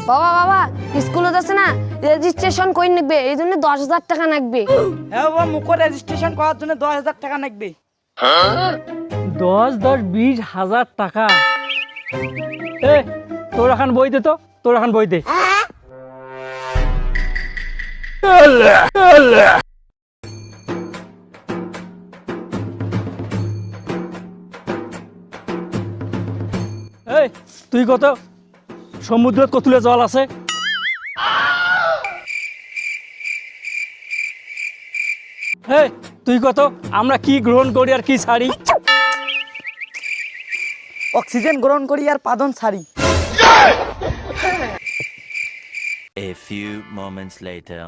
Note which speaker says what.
Speaker 1: বাবা বাবা স্কুলত আছে না রেজিস্ট্রেশন কই নেবে এই জন্য 10,000 টাকা লাগবে।
Speaker 2: হ্যাঁ বাবা মুখো রেজিস্ট্রেশন করার জন্য 10,000 টাকা লাগবে।
Speaker 3: 10-20,000 টাকা। এ তোর এখন বই দে তো, তোর এখন বই দে। এই তুই কত সমুদ্রত কতুলে জল আছে? এই তুই কত আমরা কি গ্রহণ করি আর কি ছাড়ি?
Speaker 2: অক্সিজেন গ্রহণ করি আর পাদন ছাড়ি।
Speaker 4: A few moments later.